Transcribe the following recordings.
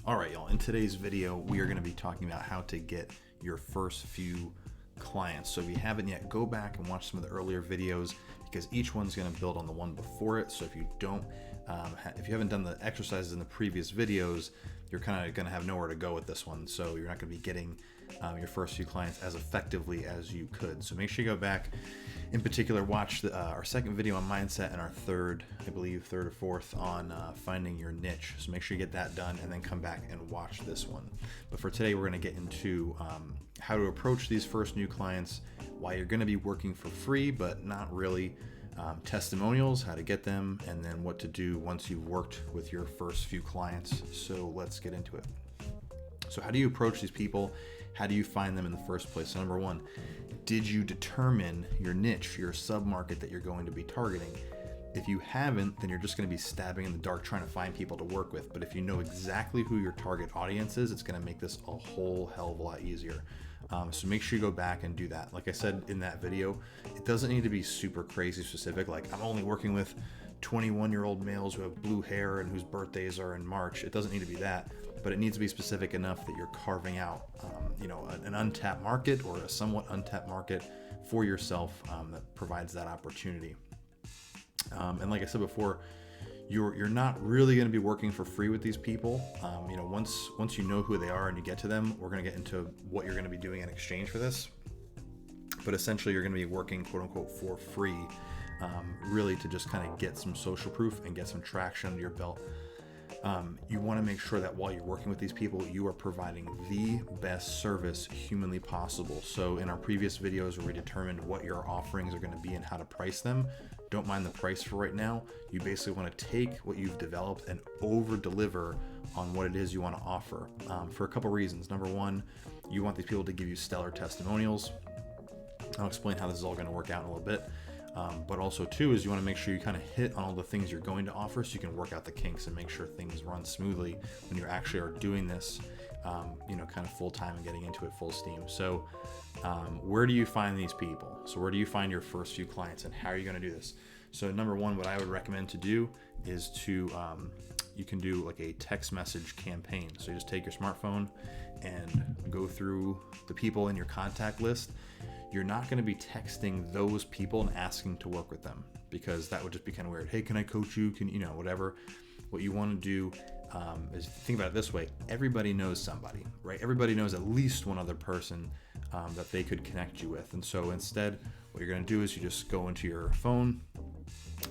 All right, y'all, in today's video, we are going to be talking about how to get your first few clients. So if you haven't yet, go back and watch some of the earlier videos because each one's going to build on the one before it. So if you if you haven't done the exercises in the previous videos, you're kind of going to have nowhere to go with this one. So you're not going to be getting your first few clients as effectively as you could. So make sure you go back. In particular, watch our second video on mindset and our third or fourth on finding your niche. So make sure you get that done and then come back and watch this one. But for today, we're going to get into how to approach these first new clients, why you're going to be working for free, but not really, testimonials, how to get them, and then what to do once you've worked with your first few clients. So let's get into it. So how do you approach these people? How do you find them in the first place? So number one, did you determine your niche, your sub-market that you're going to be targeting? If you haven't, then you're just going to be stabbing in the dark trying to find people to work with. But if you know exactly who your target audience is, it's going to make this a whole hell of a lot easier. So make sure you go back and do that. Like I said in that video, it doesn't need to be super crazy specific. Like I'm only working with 21-year-old males who have blue hair and whose birthdays are in March. It doesn't need to be that, but it needs to be specific enough that you're carving out, an untapped market or a somewhat untapped market for yourself that provides that opportunity. And like I said before, you're not really going to be working for free with these people. Once you know who they are and you get to them, we're going to get into what you're going to be doing in exchange for this. But essentially, you're going to be working, quote unquote, for free, really to just kind of get some social proof and get some traction under your belt. You want to make sure that while you're working with these people, you are providing the best service humanly possible. So in our previous videos where we determined what your offerings are going to be and how to price them, don't mind the price for right now. You basically want to take what you've developed and over deliver on what it is you want to offer, for a couple reasons. Number one, you want these people to give you stellar testimonials. I'll explain how this is all going to work out in a little bit. But also too is you want to make sure you kind of hit on all the things you're going to offer so you can work out the kinks and make sure things run smoothly when you actually are doing this, kind of full time and getting into it full steam. So where do you find these people? So where do you find your first few clients and how are you going to do this? So number one, what I would recommend to do is you can do like a text message campaign. So you just take your smartphone and go through the people in your contact list. You're not going to be texting those people and asking to work with them because that would just be kind of weird. Hey, can I coach you? Whatever. What you want to do is think about it this way. Everybody knows somebody, right? Everybody knows at least one other person that they could connect you with. And so instead, what you're going to do is you just go into your phone,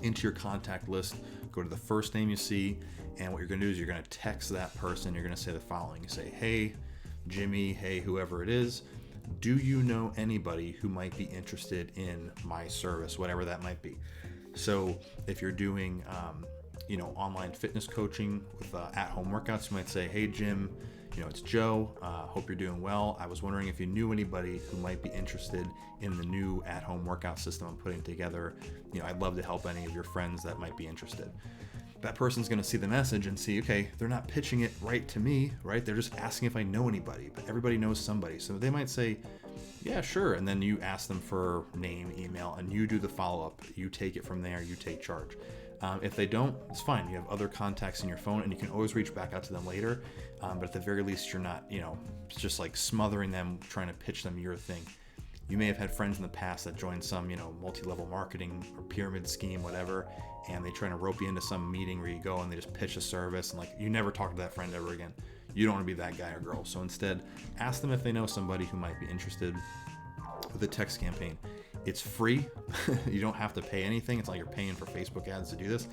into your contact list, go to the first name you see, and what you're going to do is you're going to text that person. You're going to say the following. You say, hey, Jimmy, hey, whoever it is. Do you know anybody who might be interested in my service, whatever that might be? So if you're doing, online fitness coaching with at-home workouts, you might say, hey, Jim, it's Joe. Hope you're doing well. I was wondering if you knew anybody who might be interested in the new at-home workout system I'm putting together. I'd love to help any of your friends that might be interested. That person's going to see the message and see, okay, they're not pitching it right to me, right? They're just asking if I know anybody, but everybody knows somebody. So they might say, yeah, sure. And then you ask them for name, email, and you do the follow-up. You take it from there. You take charge. If they don't, it's fine. You have other contacts in your phone and you can always reach back out to them later. But at the very least, you're not, just like smothering them, trying to pitch them your thing. You may have had friends in the past that joined some, multi-level marketing or pyramid scheme, whatever, and they try to rope you into some meeting where you go and they just pitch a service and you never talk to that friend ever again. You don't want to be that guy or girl. So instead, ask them if they know somebody who might be interested with a text campaign. It's free. You don't have to pay anything. It's not like you're paying for Facebook ads to do this.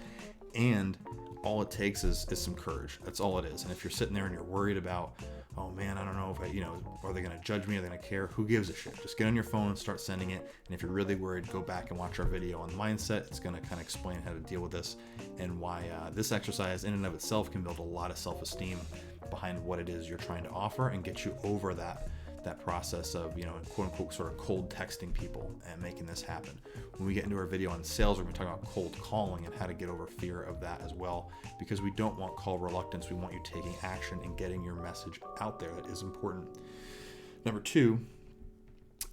And all it takes is some courage. That's all it is. And if you're sitting there and you're worried about, oh man, I don't know if are they going to judge me? Are they going to care? Who gives a shit? Just get on your phone and start sending it. And if you're really worried, go back and watch our video on mindset. It's going to kind of explain how to deal with this and why this exercise in and of itself can build a lot of self-esteem behind what it is you're trying to offer and get you over that process of, quote unquote, sort of cold texting people and making this happen. When we get into our video on sales, we're going to talk about cold calling and how to get over fear of that as well, because we don't want call reluctance. We want you taking action and getting your message out there. That is important. Number two,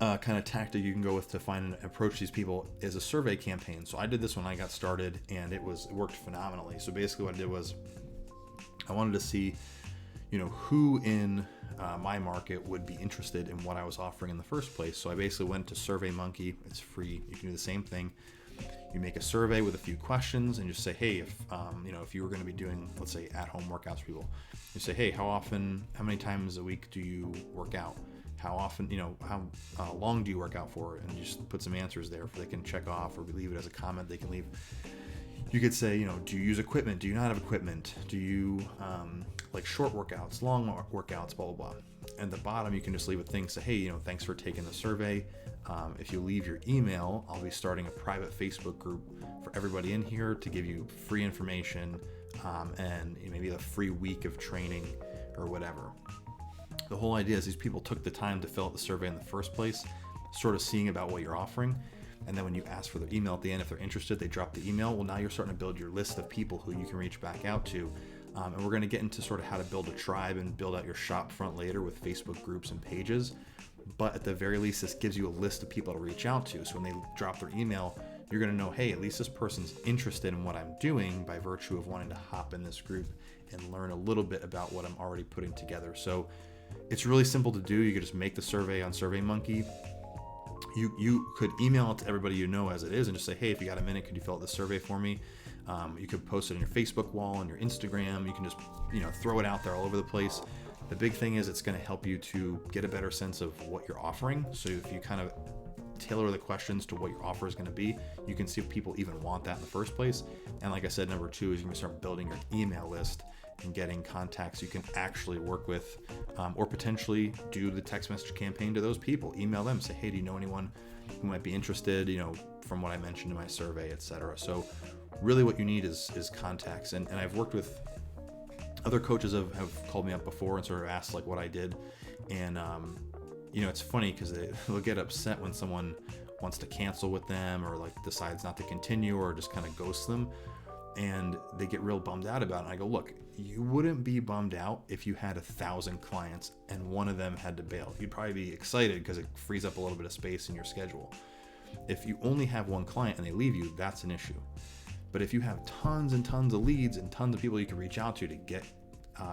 kind of tactic you can go with to find and approach these people is a survey campaign. So I did this when I got started and it worked phenomenally. So basically what I did was I wanted to see, who in my market would be interested in what I was offering in the first place. So I basically went to SurveyMonkey. It's free. You can do the same thing. You make a survey with a few questions and just say, hey, if you were going to be doing, let's say, at-home workouts for people, you say, hey, how many times a week do you work out? How often, how long do you work out for? And you just put some answers there for they can check off, or leave it as a comment they can leave. You could say, do you use equipment? Do you not have equipment? Do you like short workouts, long workouts, blah, blah, blah. And at the bottom, you can just leave a thing, say, hey, thanks for taking the survey. If you leave your email, I'll be starting a private Facebook group for everybody in here to give you free information and maybe a free week of training or whatever. The whole idea is these people took the time to fill out the survey in the first place, sort of seeing about what you're offering. And then when you ask for their email at the end, if they're interested, they drop the email. Well, now you're starting to build your list of people who you can reach back out to. And we're going to get into sort of how to build a tribe and build out your shop front later with Facebook groups and pages. But at the very least, this gives you a list of people to reach out to. So when they drop their email, you're going to know, hey, at least this person's interested in what I'm doing by virtue of wanting to hop in this group and learn a little bit about what I'm already putting together. So it's really simple to do. You could just make the survey on SurveyMonkey. You could email it to everybody you know as it is and just say, hey, if you got a minute, could you fill out the survey for me? You could post it on your Facebook wall, on your Instagram. You can just throw it out there all over the place. The big thing is it's going to help you to get a better sense of what you're offering. So if you kind of tailor the questions to what your offer is going to be, you can see if people even want that in the first place. And like I said, number 2 is you can start building your email list and getting contacts you can actually work with, or potentially do the text message campaign to those people. Email them, say, hey, do you know anyone who might be interested, from what I mentioned in my survey, etc. So really what you need is contacts. And I've worked with other coaches have called me up before and sort of asked like what I did. And, it's funny because they'll get upset when someone wants to cancel with them or like decides not to continue or just kind of ghosts them. And they get real bummed out about it. And I go, look, you wouldn't be bummed out if you had 1,000 clients and one of them had to bail. You'd probably be excited because it frees up a little bit of space in your schedule. If you only have one client and they leave you, that's an issue. But if you have tons and tons of leads and tons of people you can reach out to get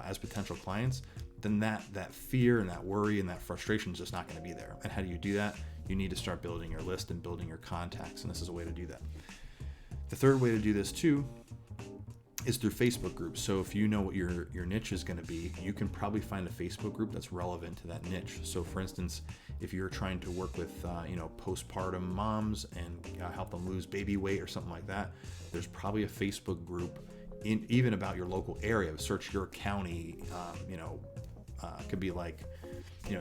as potential clients, then that fear and that worry and that frustration is just not going to be there. And how do you do that? You need to start building your list and building your contacts. And this is a way to do that. The third way to do this too is through Facebook groups. So if you know what your niche is going to be, you can probably find a Facebook group that's relevant to that niche. So for instance, if you're trying to work with postpartum moms and help them lose baby weight or something like that, there's probably a Facebook group even about your local area. Search your county, it could be like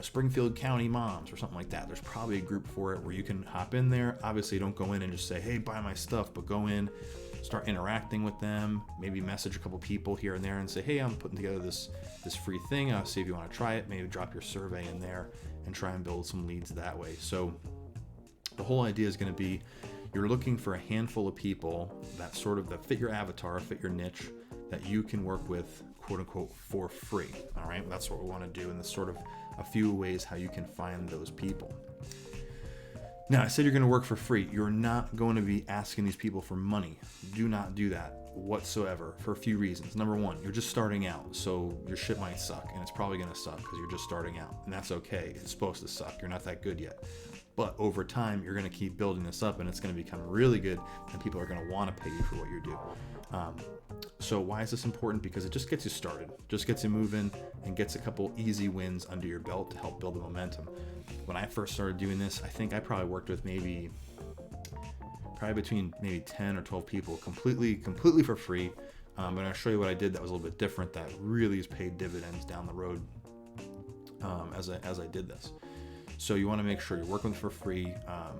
Springfield County moms or something like that. There's probably a group for it where you can hop in there. Obviously don't go in and just say, hey, buy my stuff, but go in, start interacting with them, maybe message a couple people here and there and say, hey, I'm putting together this free thing. I'll see if you want to try it. Maybe drop your survey in there and try and build some leads that way. So the whole idea is going to be you're looking for a handful of people that fit your avatar, fit your niche, that you can work with, quote unquote, for free. All right. That's what we want to do. And this sort of a few ways how you can find those people. Now, I said you're going to work for free. You're not going to be asking these people for money. Do not do that whatsoever for a few reasons. Number 1, you're just starting out. So your shit might suck, and it's probably going to suck because you're just starting out. And that's okay. It's supposed to suck. You're not that good yet. But over time, you're going to keep building this up, and it's going to become really good, and people are going to want to pay you for what you do. So why is this important? Because it just gets you started, just gets you moving, and gets a couple easy wins under your belt to help build the momentum. When I first started doing this, I think I probably worked with probably between 10 or 12 people completely for free. But I'll show you what I did that was a little bit different that really has paid dividends down the road as I did this. So you want to make sure you're working for free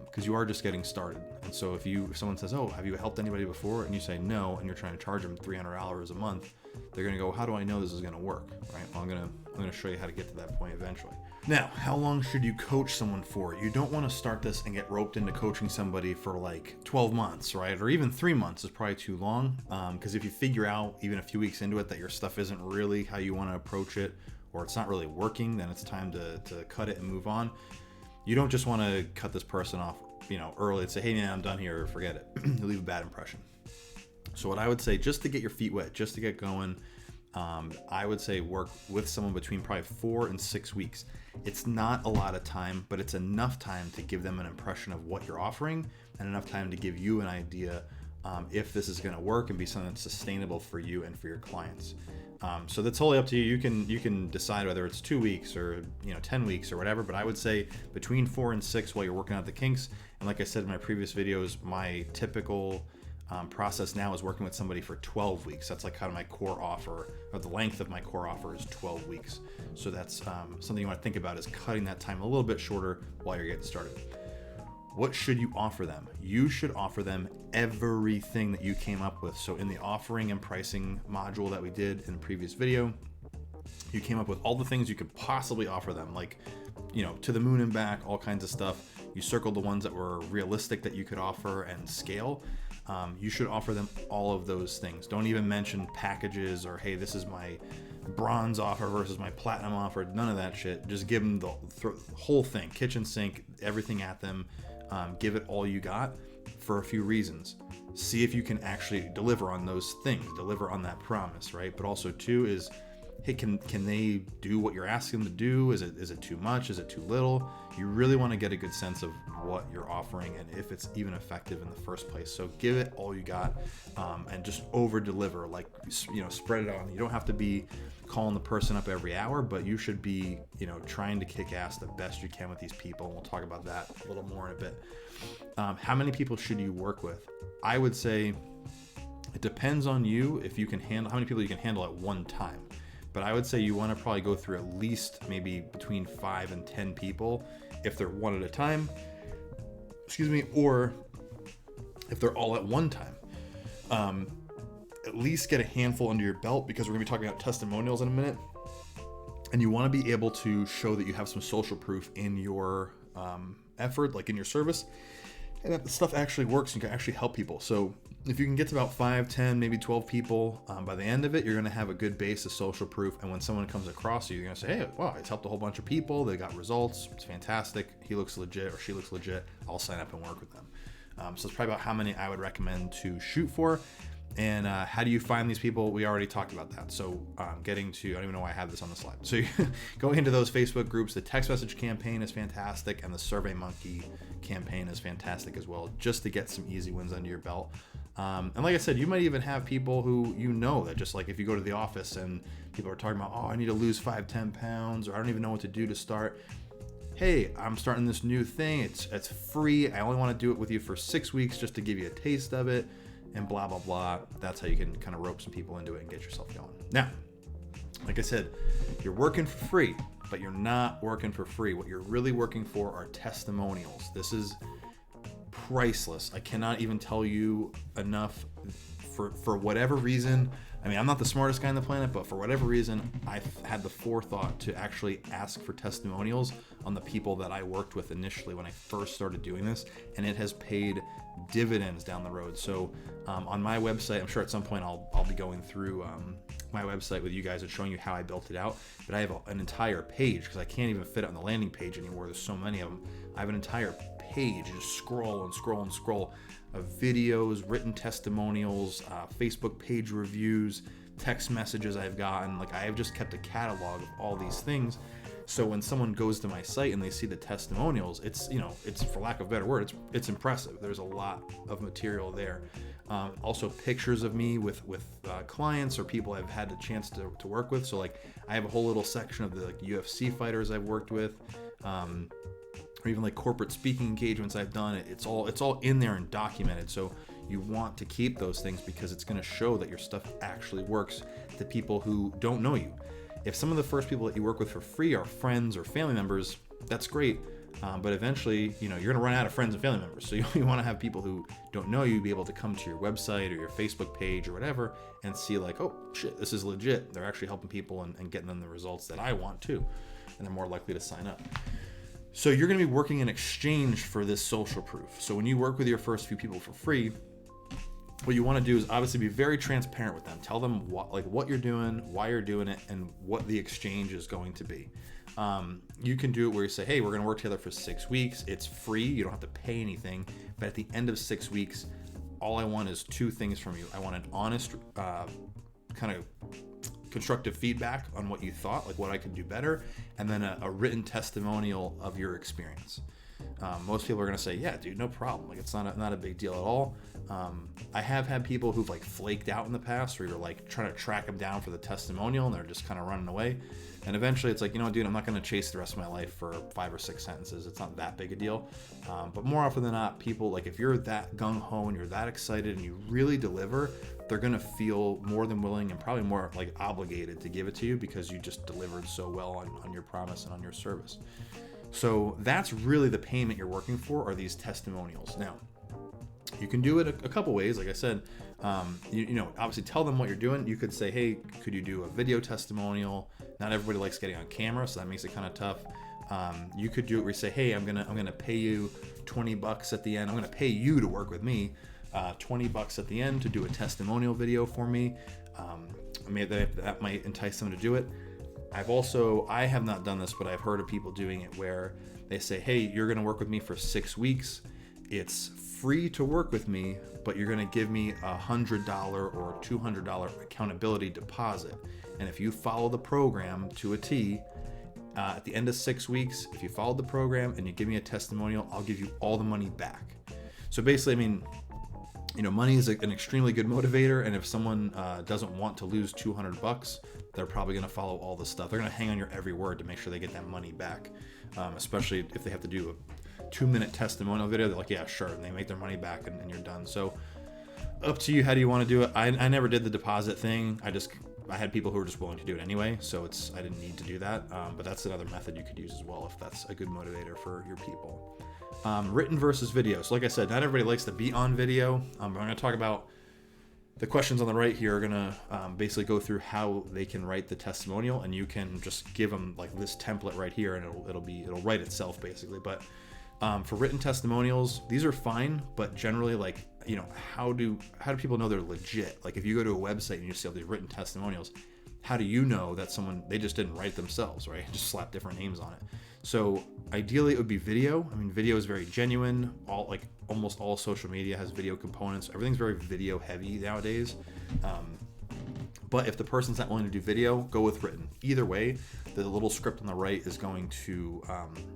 because you are just getting started. And so if someone says, oh, have you helped anybody before? And you say no, and you're trying to charge them $300 a month, they're going to go, how do I know this is going to work? Right? Well, I'm going to show you how to get to that point eventually. Now, how long should you coach someone for? You don't want to start this and get roped into coaching somebody for like 12 months, right? Or even 3 months is probably too long. Because if you figure out even a few weeks into it that your stuff isn't really how you want to approach it, or it's not really working, then it's time to cut it and move on. You don't just want to cut this person off, early and say, hey man, I'm done here, forget it. You leave a bad impression. So what I would say, just to get your feet wet, just to get going, I would say work with someone between probably 4 and 6 weeks. It's not a lot of time, but it's enough time to give them an impression of what you're offering, and enough time to give you an idea if this is going to work and be something that's sustainable for you and for your clients. So that's totally up to you. You can decide whether it's 2 weeks or 10 weeks or whatever. But I would say between 4 and 6 while you're working out the kinks. And like I said in my previous videos, my typical process now is working with somebody for 12 weeks. That's like kind of my core offer, or the length of my core offer is 12 weeks. So that's something you want to think about, is cutting that time a little bit shorter while you're getting started. What should you offer them? You should offer them everything that you came up with. So in the offering and pricing module that we did in the previous video, you came up with all the things you could possibly offer them, like, to the moon and back, all kinds of stuff. You circled the ones that were realistic that you could offer and scale. You should offer them all of those things. Don't even mention packages or, hey, this is my bronze offer versus my platinum offer. None of that shit. Just give them the whole thing, kitchen sink, everything at them. Give it all you got for a few reasons. See if you can actually deliver on those things, deliver on that promise, right? But also too is, hey, can they do what you're asking them to do? Is it too much? Is it too little? You really want to get a good sense of what you're offering and if it's even effective in the first place. So give it all you got, and just over deliver, like, spread it on. You don't have to be calling the person up every hour, but you should be, trying to kick ass the best you can with these people. And we'll talk about that a little more in a bit. How many people should you work with? I would say it depends on you, if you can handle how many people you can handle at one time. But I would say you want to probably go through at least maybe between 5 and 10 people if they're one at a time, or if they're all at one time. At least get a handful under your belt, because we're going to be talking about testimonials in a minute. And you want to be able to show that you have some social proof in your effort, like in your service, and that the stuff actually works and you can actually help people. So if you can get to about 5, 10, maybe 12 people, by the end of it, you're going to have a good base of social proof. And when someone comes across you, you're going to say, hey, wow, it's helped a whole bunch of people. They got results. It's fantastic. He looks legit, or she looks legit. I'll sign up and work with them. So it's probably about how many I would recommend to shoot for. And how do you find these people? We already talked about that. So getting to, I don't even know why I have this on the slide. So going into those Facebook groups, the text message campaign is fantastic, and the SurveyMonkey campaign is fantastic as well, just to get some easy wins under your belt. And like I said, you might even have people who that just, like, if you go to the office and people are talking about, oh, I need to lose 5-10 pounds, or I don't even know what to do to start. Hey, I'm starting this new thing. It's free. I only want to do it with you for 6 weeks just to give you a taste of it. And blah, blah, blah. That's how you can kind of rope some people into it and get yourself going. Now, like I said, you're working for free, but you're not working for free. What you're really working for are testimonials. This is priceless. I cannot even tell you enough. For whatever reason, I mean, I'm not the smartest guy on the planet, but for whatever reason, I've had the forethought to actually ask for testimonials on the people that I worked with initially when I first started doing this, and it has paid dividends down the road. So on my website, I'm sure at some point I'll be going through my website with you guys and showing you how I built it out, but I have an entire page, because I can't even fit it on the landing page anymore. There's so many of them. I have an entire page, just scroll and scroll and scroll of videos, written testimonials, Facebook page reviews, text messages I've gotten. Like, I have just kept a catalog of all these things. So when someone goes to my site and they see the testimonials, it's for lack of a better word, it's impressive. There's a lot of material there. Also pictures of me with clients or people I've had the chance to work with. So like, I have a whole little section of the UFC fighters I've worked with, or even like corporate speaking engagements I've done. It's all in there and documented. So you want to keep those things, because it's going to show that your stuff actually works to people who don't know you. If some of the first people that you work with for free are friends or family members, that's great. But eventually, you're going to run out of friends and family members. So you want to have people who don't know you be able to come to your website or your Facebook page or whatever and see, like, oh shit, this is legit. They're actually helping people and getting them the results that I want too. And they're more likely to sign up. So you're going to be working in exchange for this social proof. So when you work with your first few people for free, what you want to do is obviously be very transparent with them. Tell them what you're doing, why you're doing it, and what the exchange is going to be. You can do it where you say, hey, we're going to work together for 6 weeks. It's free. You don't have to pay anything. But at the end of 6 weeks, all I want is 2 things from you. I want an honest kind of constructive feedback on what you thought, like what I could do better, and then a written testimonial of your experience. Most people are going to say, yeah, dude, no problem. Like, it's not a big deal at all. I have had people who've like flaked out in the past, where you're like trying to track them down for the testimonial and they're just kind of running away. And eventually it's like, you know, dude, I'm not going to chase the rest of my life for 5 or 6 sentences. It's not that big a deal. But more often than not, people, like, if you're that gung-ho and you're that excited and you really deliver, they're going to feel more than willing and probably more like obligated to give it to you, because you just delivered so well on your promise and on your service. So that's really the payment you're working for, are these testimonials. Now, you can do it a couple ways. Like I said, you know, obviously tell them what you're doing. You could say, hey, could you do a video testimonial? Not everybody likes getting on camera, so that makes it kind of tough. You could do it where you say, hey, I'm gonna pay you $20 at the end. I'm gonna pay you to work with me, $20 at the end to do a testimonial video for me. That might entice them to do it. I have not done this, but I've heard of people doing it where they say, hey, you're going to work with me for 6 weeks. It's free to work with me, but you're going to give me $100 or $200 accountability deposit. And if you follow the program to a T, at the end of 6 weeks, if you follow the program and you give me a testimonial, I'll give you all the money back. So basically, I mean, you know, money is an extremely good motivator, and if someone doesn't want to lose $200, they're probably going to follow all the stuff. They're going to hang on your every word to make sure they get that money back, especially if they have to do a 2-minute testimonial video. They're like, yeah, sure, and they make their money back, and you're done. So up to you. How do you want to do it? I never did the deposit thing. I had people who were just willing to do it anyway, so I didn't need to do that. But that's another method you could use as well if that's a good motivator for your people. Written versus video. So like I said, not everybody likes to be on video. I'm going to talk about the questions on the right here. Are going to basically go through how they can write the testimonial, and you can just give them like this template right here, and it'll write itself basically. But for written testimonials, these are fine, but generally, like, you know, how do people know they're legit? Like, if you go to a website and you see all these written testimonials, how do you know that they just didn't write themselves, right? Just slap different names on it. So ideally it would be video. I mean, video is very genuine. Almost all social media has video components. Everything's very video heavy nowadays. But if the person's not willing to do video, go with written. Either way, the little script on the right is going to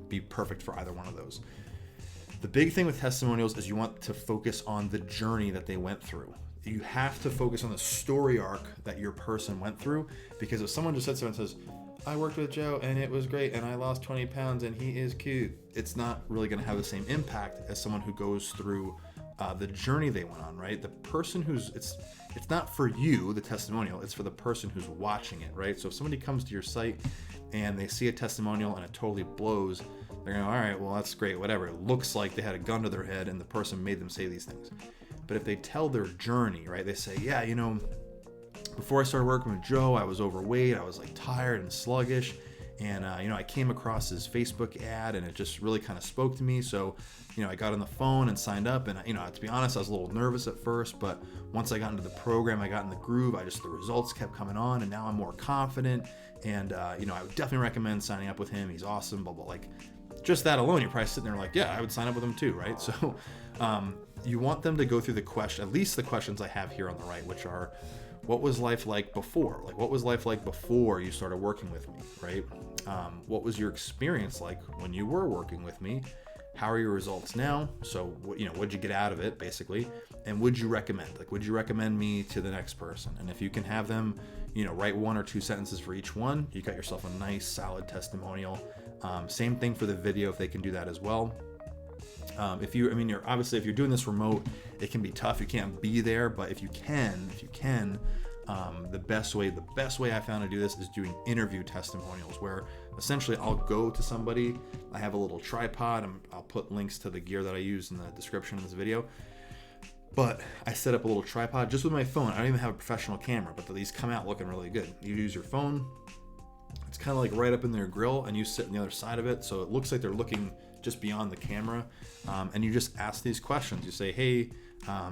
be perfect for either one of those. The big thing with testimonials is you want to focus on the journey that they went through. You have to focus on the story arc that your person went through, because if someone just sits there and says, I worked with Joe and it was great and I lost 20 pounds and he is cute, it's not really going to have the same impact as someone who goes through the journey they went on, right? The person it's not for you, the testimonial, it's for the person who's watching it, right? So if somebody comes to your site and they see a testimonial and it totally blows, they're going, all right, well, that's great, whatever. It looks like they had a gun to their head and the person made them say these things. But if they tell their journey, right, they say, yeah, you know, before I started working with Joe, I was overweight, I was like tired and sluggish, and you know, I came across his Facebook ad and it just really kind of spoke to me. So, you know, I got on the phone and signed up, and you know, to be honest, I was a little nervous at first, but once I got into the program, I got in the groove. The results kept coming on, and now I'm more confident. And you know, I would definitely recommend signing up with him. He's awesome, blah blah. Like, just that alone, you're probably sitting there like, yeah, I would sign up with him too, right? So you want them to go through at least the questions I have here on the right, which are, what was life like before? Like, what was life like before you started working with me, right? What was your experience like when you were working with me? How are your results now? So, you know, what'd you get out of it, basically? And would you recommend? Like, would you recommend me to the next person? And if you can have them, you know, write 1 or 2 sentences for each one, you got yourself a nice, solid testimonial. Same thing for the video, if they can do that as well. If you're doing this remote, it can be tough. You can't be there, but if you can, the best way I found to do this is doing interview testimonials, where essentially I'll go to somebody. I have a little tripod, and I'll put links to the gear that I use in the description of this video. But I set up a little tripod just with my phone. I don't even have a professional camera, but these come out looking really good. You use your phone. It's kind of like right up in their grill, and you sit on the other side of it, so it looks like they're looking just beyond the camera. And you just ask these questions. You say, hey,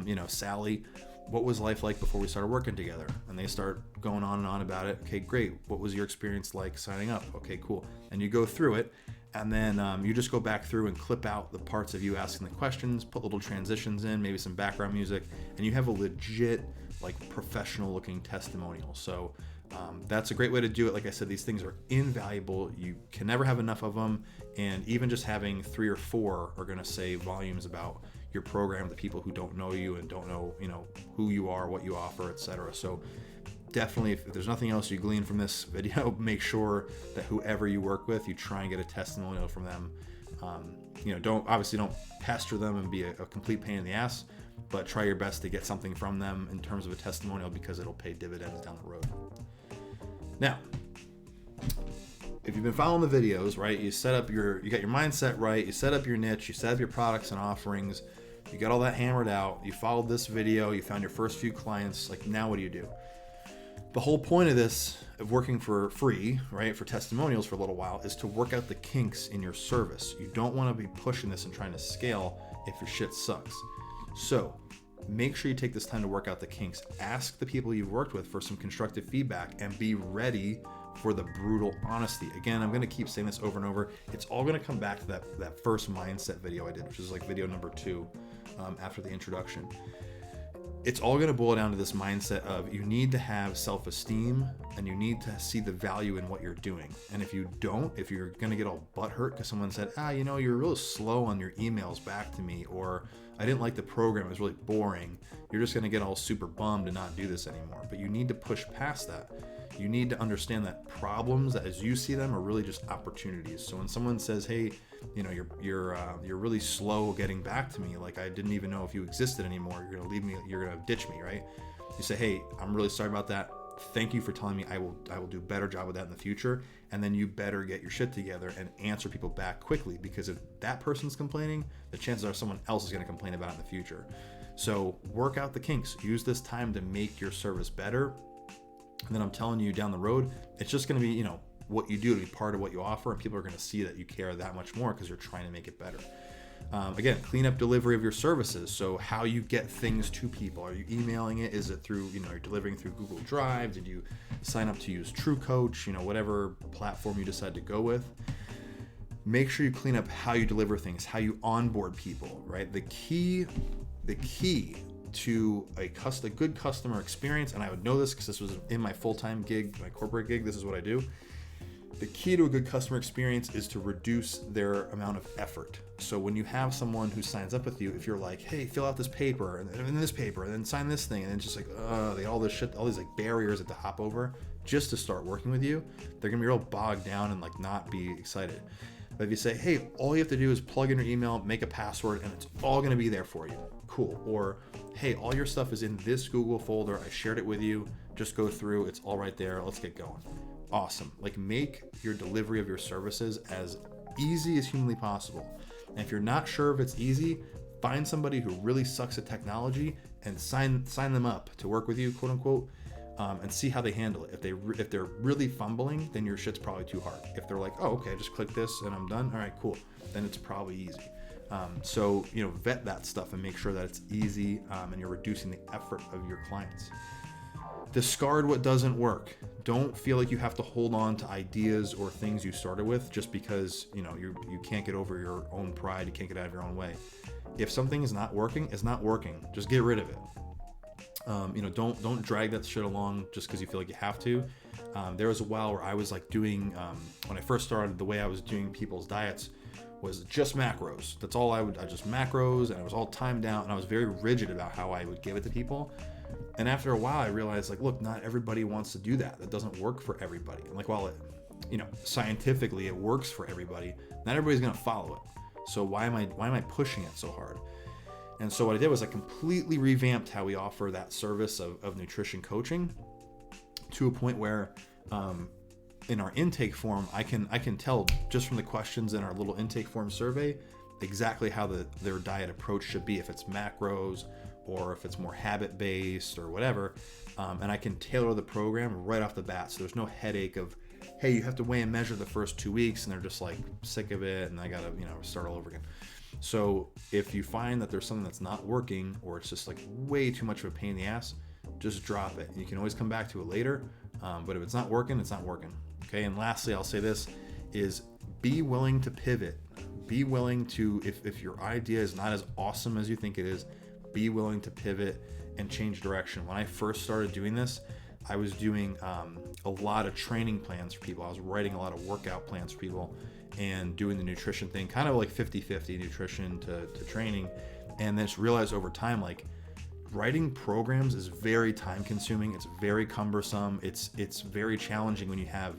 you know, Sally, what was life like before we started working together? And they start going on and on about it. Okay, great. What was your experience like signing up? Okay, cool. And you go through it, and then you just go back through and clip out the parts of you asking the questions, put little transitions in, maybe some background music, and you have a legit, like, professional looking testimonial. So That's a great way to do it. Like I said, these things are invaluable. You can never have enough of them. And even just having 3 or 4 are going to say volumes about your program to people who don't know you and don't know, who you are, what you offer, etc. So definitely, if there's nothing else you glean from this video, make sure that whoever you work with, you try and get a testimonial from them. Don't pester them and be a complete pain in the ass, but try your best to get something from them in terms of a testimonial, because it'll pay dividends down the road. Now, if you've been following the videos, right, you got your mindset right, you set up your niche, you set up your products and offerings, you got all that hammered out, you followed this video, you found your first few clients, like now what do? The whole point of this, of working for free, right, for testimonials for a little while, is to work out the kinks in your service. You don't want to be pushing this and trying to scale if your shit sucks. So make sure you take this time to work out the kinks. Ask the people you've worked with for some constructive feedback and be ready for the brutal honesty. Again, I'm going to keep saying this over and over. It's all going to come back to that first mindset video I did, which is like video number 2 after the introduction. It's all going to boil down to this mindset of you need to have self-esteem and you need to see the value in what you're doing. And if you don't, if you're going to get all butthurt because someone said, you're real slow on your emails back to me, or I didn't like the program, it was really boring, you're just going to get all super bummed and not do this anymore. But you need to push past that. You need to understand that problems, that as you see them, are really just opportunities. So when someone says, hey, you're really slow getting back to me, like I didn't even know if you existed anymore, you're gonna leave me, you're gonna ditch me, right? You say, hey, I'm really sorry about that. Thank you for telling me. I will do a better job with that in the future. And then you better get your shit together and answer people back quickly, because if that person's complaining, the chances are someone else is going to complain about it in the future. So work out the kinks. Use this time to make your service better. And then I'm telling you, down the road, it's just going to be, what you do to be part of what you offer, and people are going to see that you care that much more because you're trying to make it better. Again, clean up delivery of your services. So how you get things to people. Are you emailing it? Is it through, you're delivering through Google Drive? Did you sign up to use TrueCoach? Whatever platform you decide to go with. Make sure you clean up how you deliver things, how you onboard people, right? The key to a good customer experience, and I would know this because this was in my full-time gig, my corporate gig, this is what I do. The key to a good customer experience is to reduce their amount of effort. So when you have someone who signs up with you, if you're like, hey, fill out this paper and then this paper and then sign this thing, and it's just like, they got all this shit, all these like barriers at the hop over just to start working with you, they're gonna be real bogged down and like not be excited. But if you say, hey, all you have to do is plug in your email, make a password, and it's all gonna be there for you. Cool. Or, hey, all your stuff is in this Google folder. I shared it with you. Just go through. It's all right there. Let's get going. Awesome. Like, make your delivery of your services as easy as humanly possible. And if you're not sure if it's easy, find somebody who really sucks at technology and sign them up to work with you, quote unquote, and see how they handle it. If they're really fumbling, then your shit's probably too hard. If they're like, oh, okay, I just click this and I'm done. All right, cool. Then it's probably easy. So vet that stuff and make sure that it's easy and you're reducing the effort of your clients. Discard what doesn't work. Don't feel like you have to hold on to ideas or things you started with just because you can't get over your own pride, you can't get out of your own way. If something is not working, it's not working. Just get rid of it. Don't drag that shit along just because you feel like you have to. There was a while where I was like doing, when I first started, the way I was doing people's diets was just macros. That's all I just macros, and it was all timed out, and I was very rigid about how I would give it to people. And after a while, I realized, like, look, not everybody wants to do that. That doesn't work for everybody. And like, while it, scientifically it works for everybody, not everybody's gonna follow it. So why am I pushing it so hard? And so what I did was I completely revamped how we offer that service of nutrition coaching to a point where in our intake form, I can tell just from the questions in our little intake form survey exactly how their diet approach should be, if it's macros or if it's more habit-based or whatever. And I can tailor the program right off the bat. So there's no headache of, hey, you have to weigh and measure the first 2 weeks, and they're just like sick of it, and I gotta start all over again. So if you find that there's something that's not working, or it's just like way too much of a pain in the ass, just drop it. You can always come back to it later, but if it's not working, it's not working. Okay, and lastly, I'll say this, is be willing to pivot. Be willing to, if your idea is not as awesome as you think it is, be willing to pivot and change direction. When I first started doing this, I was doing a lot of training plans for people. I was writing a lot of workout plans for people and doing the nutrition thing, kind of like 50-50 nutrition to training. And then just realized over time, like, writing programs is very time consuming. It's very cumbersome. It's very challenging when you have,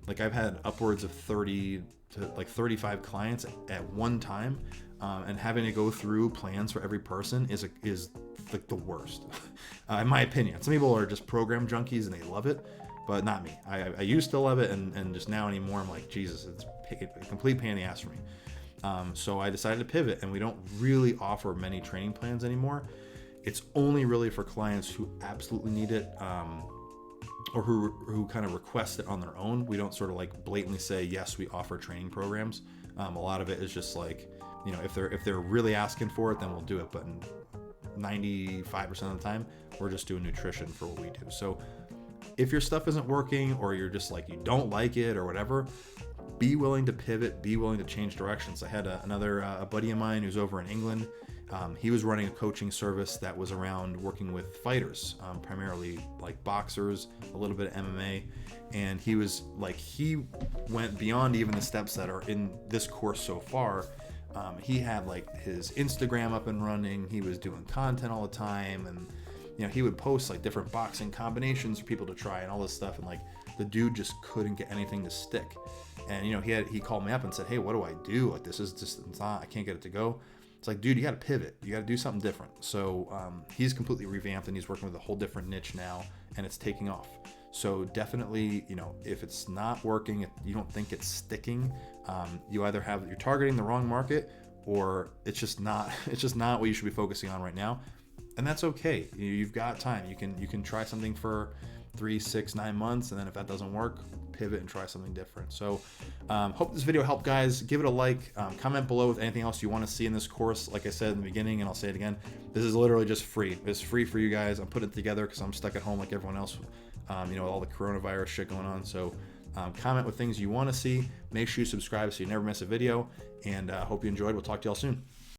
like, I've had upwards of 30 to like 35 clients at one time, and having to go through plans for every person is like the worst, in my opinion. Some people are just program junkies and they love it, but not me. I used to love it, and just now anymore, I'm like, Jesus, it's a complete pain in the ass for me. So I decided to pivot, and we don't really offer many training plans anymore. It's only really for clients who absolutely need it, or who kind of request it on their own. We don't sort of like blatantly say, yes, we offer training programs. A lot of it is just like, you know, if they're really asking for it, then we'll do it. But 95% of the time, we're just doing nutrition for what we do. So if your stuff isn't working, or you're just like, you don't like it or whatever, be willing to pivot, be willing to change directions. I had a buddy of mine who's over in England. He was running a coaching service that was around working with fighters, primarily like boxers, a little bit of MMA. And he was like, he went beyond even the steps that are in this course so far. He had like his Instagram up and running. He was doing content all the time, and you know, he would post like different boxing combinations for people to try and all this stuff. And like, the dude just couldn't get anything to stick. And you know, he called me up and said, hey, what do I do? Like, this is just, it's not, I can't get it to go. It's like, dude, you got to pivot. You got to do something different. So he's completely revamped, and he's working with a whole different niche now, and it's taking off. So definitely, you know, if it's not working, if you don't think it's sticking, you either you're targeting the wrong market, or it's just not what you should be focusing on right now. And that's okay. You've got time. You can try something for 3, 6, 9 months, and then if that doesn't work, pivot and try something different. So hope this video helped, guys. Give it a like, comment below with anything else you want to see in this course. Like I said in the beginning, and I'll say it again, this is literally just free. It's free for you guys. I'm putting it together because I'm stuck at home like everyone else, you know, with all the coronavirus shit going on. So comment with things you want to see. Make sure you subscribe so you never miss a video, and hope you enjoyed. We'll talk to y'all soon.